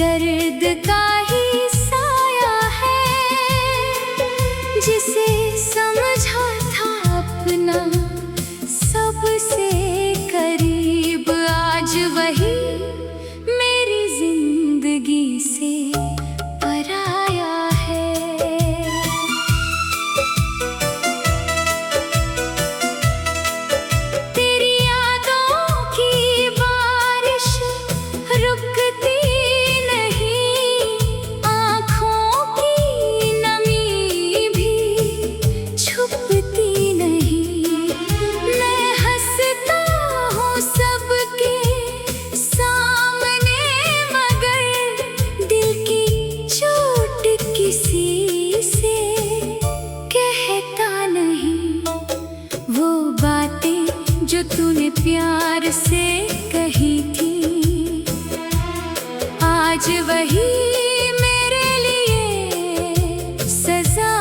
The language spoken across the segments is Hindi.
दर्द का ही साया है, जिसे समझा था अपना सबसे करीब, आज वही मेरी जिंदगी से पराया है। तेरी यादों की बारिश रुकती नहीं, आँखों की नमी भी छुपती नहीं। मैं हंसता हूँ सबके सामने, मगर दिल की चोट किसी से कहता नहीं। वो बातें जो तूने प्यार से कही थी, आज वही मेरे लिए सजा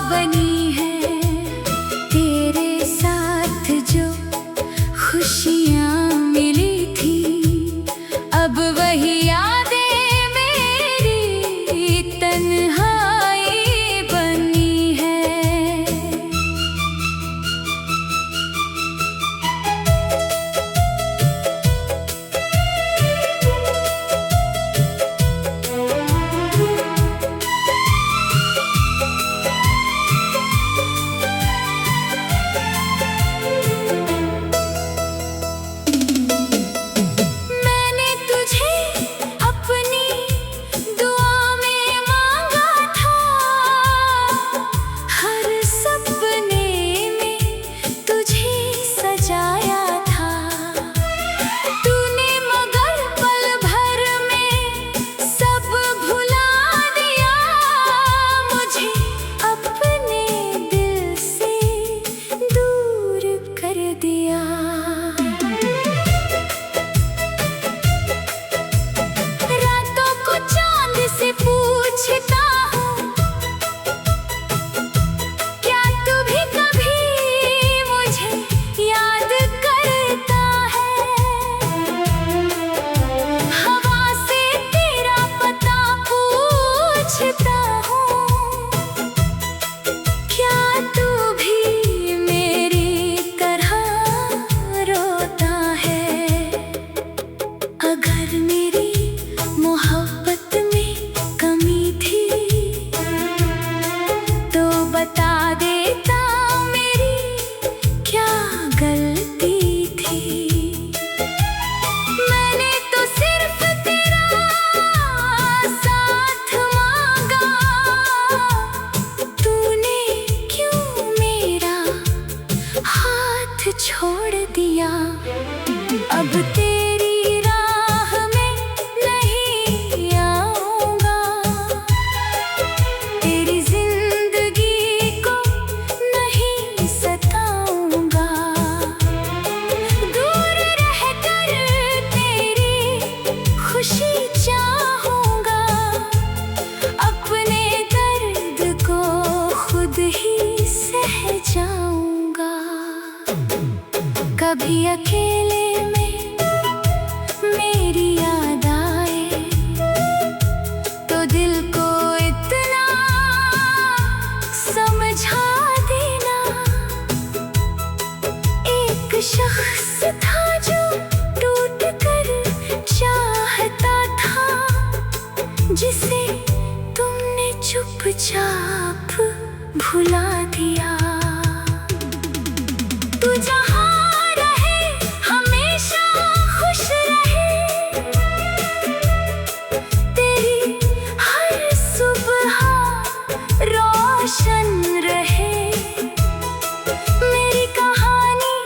बनी है। तेरे साथ जो खुशियाँ मिली थी, अब वही यादें मेरी तन्हाई बनी है। मैंने तुझे अपनी दुआ में मांगा था, हर सपने में तुझे सजाया था। तूने मगर पल भर में सब भुला दिया, मुझे अपने दिल से दूर कर दिया। रातों को चांद से पूछता हूँ, क्या तू भी कभी मुझे याद करता है? हवा से तेरा पता पूछता हूँ, क्या तू भी मेरी तरह रोता है? अगर मेरी मोहब्बत में कमी थी तो बता देता, मेरी क्या गलती थी? मैंने तो सिर्फ तेरा साथ मांगा, तूने क्यों मेरा हाथ छोड़ दिया? अब तेरी राह में नहीं आऊंगा, तेरी जिंदगी को नहीं सताऊंगा। दूर रहकर तेरी खुशी चाहूंगा, अपने दर्द को खुद ही सह जाऊंगा। कभी अकेले में मेरी याद आए तो दिल को इतना समझा देना। एक शख्स था जो टूट कर चाहता था, जिसे तुमने चुपचाप भुला दिया। तू जहाँ रहे हमेशा खुश रहे, तेरी हर सुबह रोशन रहे। मेरी कहानी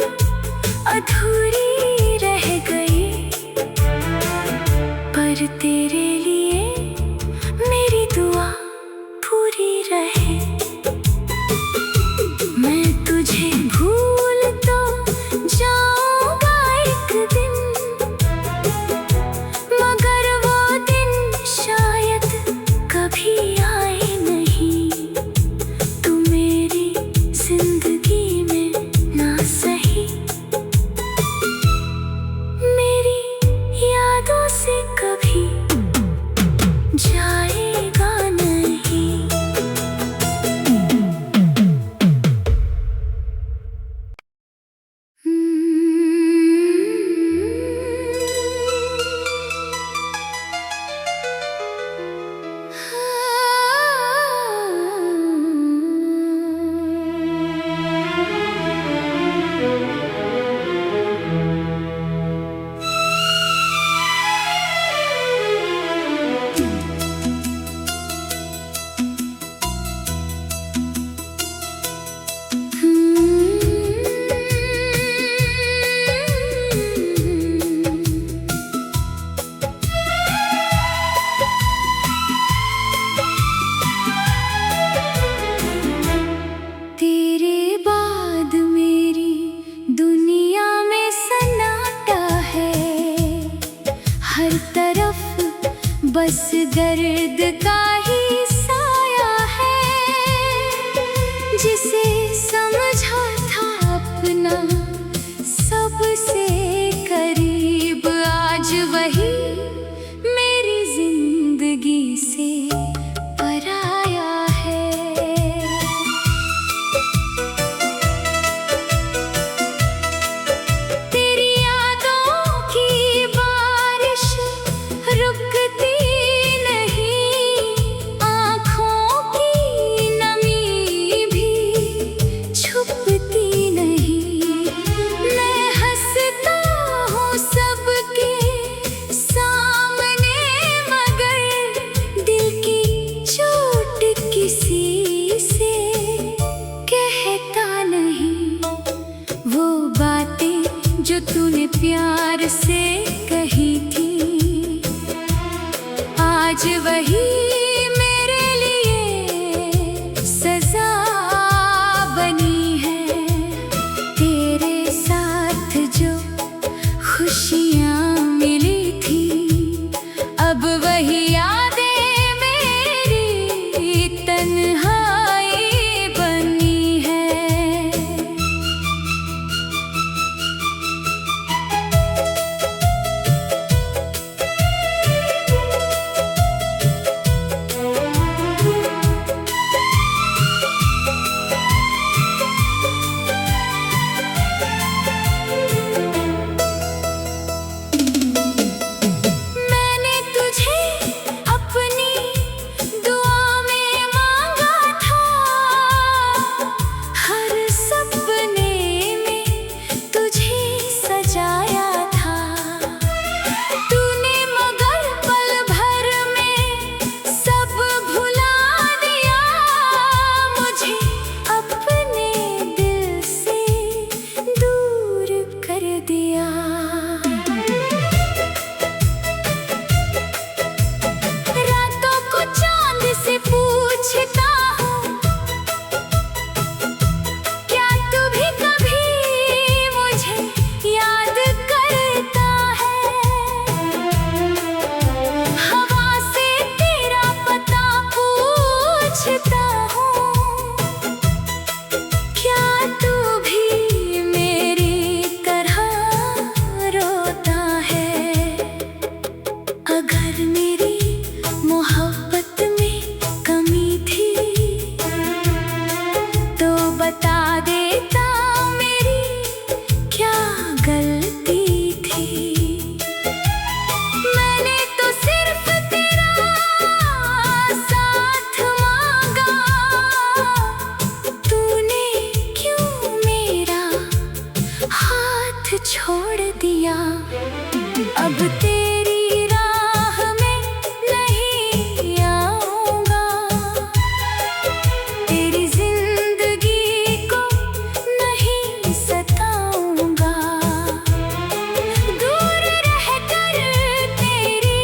अधूरी रह गई, पर तेरे लिए मेरी दुआ पूरी रहे। मैं तुझे भूल तो प्यार से कही थी, आज वही मेरे लिए सजा बनी है। तेरे साथ जो खुशियाँ मिली थी, अब वही यादें मेरी तन्हाई बनी है। मैंने तुझे अपनी दुआ में मांगा था, हर सपने में तुझे सजाया था। तूने मगर पल भर में सब भुला दिया, मुझे अपने दिल से दूर कर दिया। रातों को चांद से पूछता हूँ, क्या तू भी कभी मुझे याद करता है? हवा से तेरा पता पूछता हूँ, क्या तू भी मेरी तरह रोता है? अगर मेरी मोहब्बत में कमी थी तो बता देता, मेरी क्या गलती थी? मैंने तो सिर्फ तेरा साथ मांगा, तूने क्यों मेरा हाथ छोड़ दिया? अब तेरी राह में नहीं आऊंगा, तेरी जिंदगी को नहीं सताऊंगा। दूर रहकर तेरी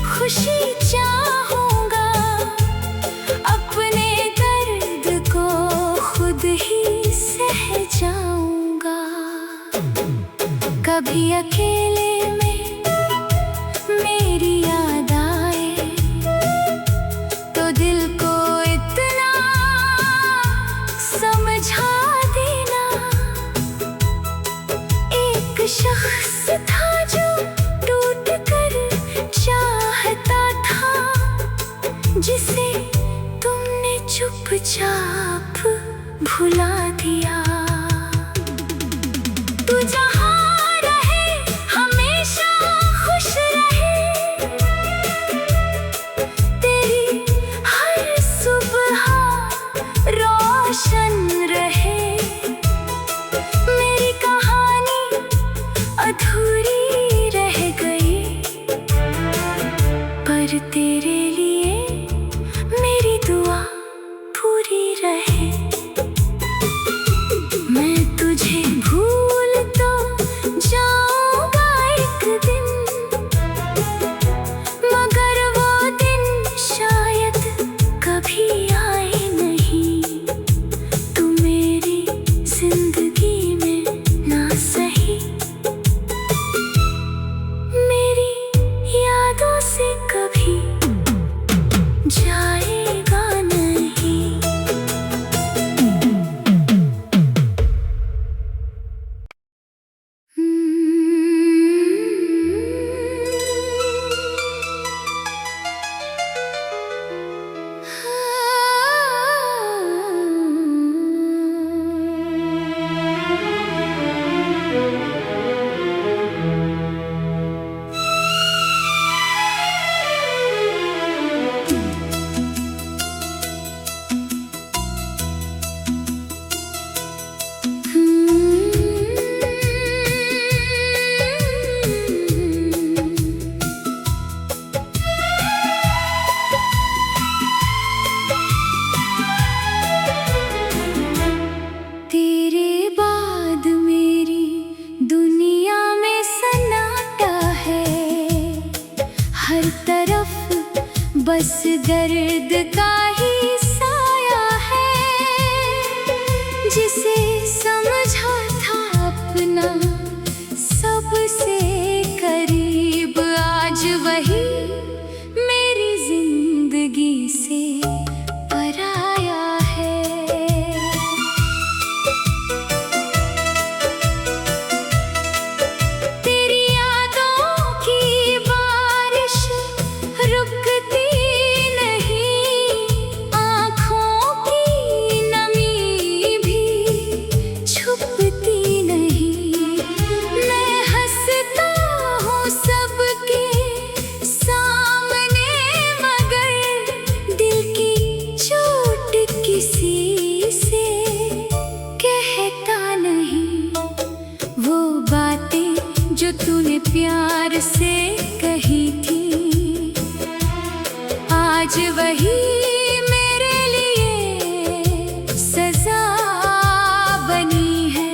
खुशी चाहूंगा, अपने दर्द को खुद ही सह जाऊंगा। कभी अकेले में मेरी याद आए तो दिल को इतना समझा देना। एक शख्स था जो टूट कर चाहता था, जिसे तुमने चुपचाप भुला दिया। तू जहाँ रहे हमें बस दर्द का ही साया है, जिसे समझा था अपना सबसे करीब, आज वही मेरी जिंदगी से पराया है। तेरी यादों की बारिश रुकती नहीं, आँखों की नमी भी छुपती नहीं। मैं हंसता हूँ सबके सामने, मगर दिल की चोट किसी से कहता नहीं। वो बातें जो तूने प्यार से कही थी, आज वही मेरे लिए सजा बनी है।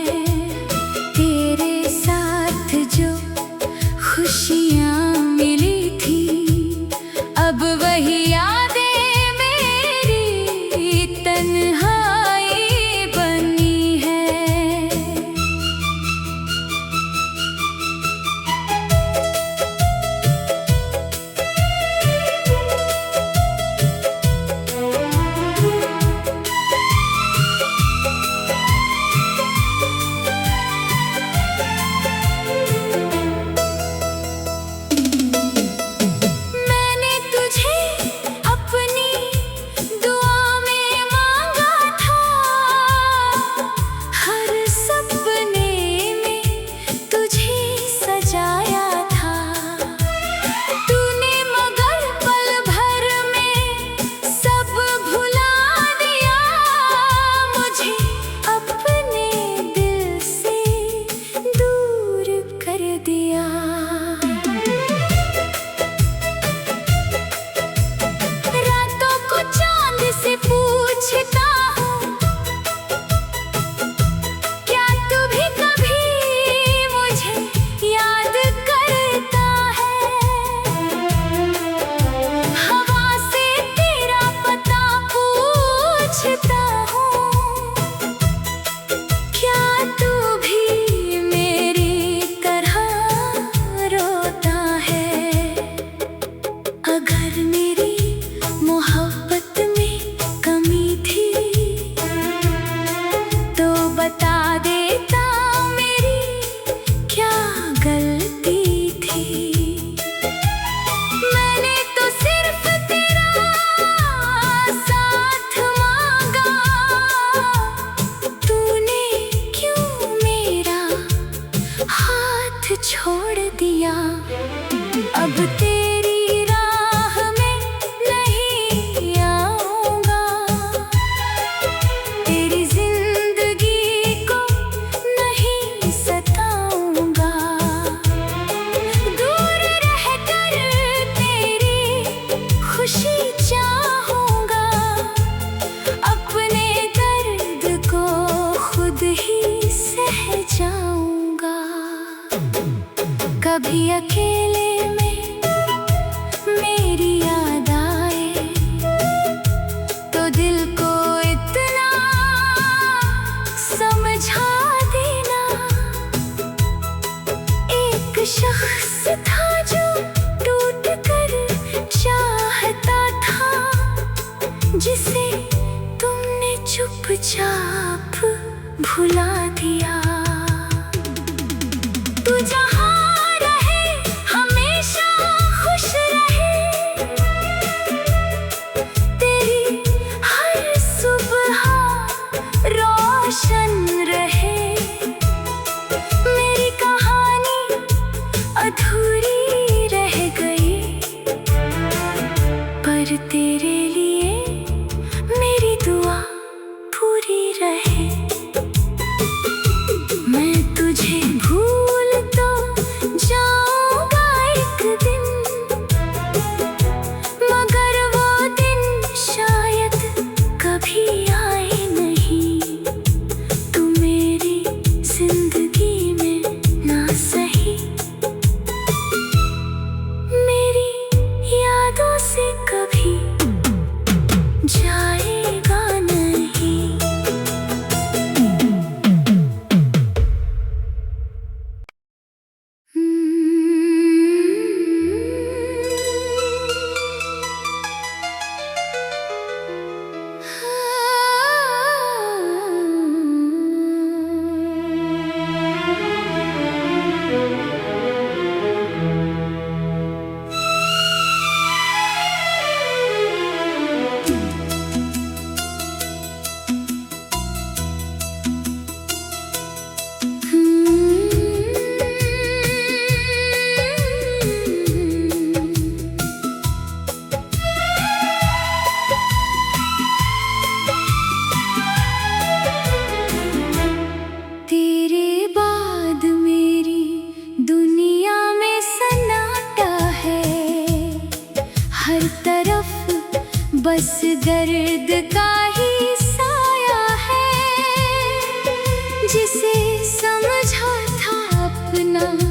तेरे साथ जो खुशियाँ मिली थी, अब वही यादें मेरी तन्हाई बनी है। मैंने तुझे अपनी दुआ में मांगा था, हर सपने में तुझे सजाया था। तूने मगर पल भर में सब भुला दिया, मुझे अपने दिल से दूर कर दिया। रातों को चांद से पूछता हूँ, क्या तू भी कभी मुझे याद करता है? हवा से तेरा पता पूछता हूँ, क्या तू भी मेरी तरह रोता है? अगर मेरी मोहब्बत में कमी थी तो बता देता, मेरी क्या गलती थी? मैंने तो सिर्फ तेरा साथ मांगा, तूने क्यों मेरा हाथ छोड़ दिया? अब तेरी राह में नहीं आऊंगा, तेरी जिंदगी को नहीं सताऊंगा। दूर रहकर तेरी खुशी चाहूंगा, अपने दर्द को खुद ही सह जाऊंगा। कभी अकेले में मेरी याद आए तो दिल को इतना समझा देना। एक शख्स था जो टूट कर चाहता था, जिसे तुमने चुपचाप भुला दिया। तू जहाँ रहे हमेशा खुश रहे, तेरी हर सुबह रोशन रहे। मेरी कहानी अधूरी रह गई, पर तेरे लिए मेरी दुआ पूरी रहे। मैं तुझे भूल तो समझा था अपना।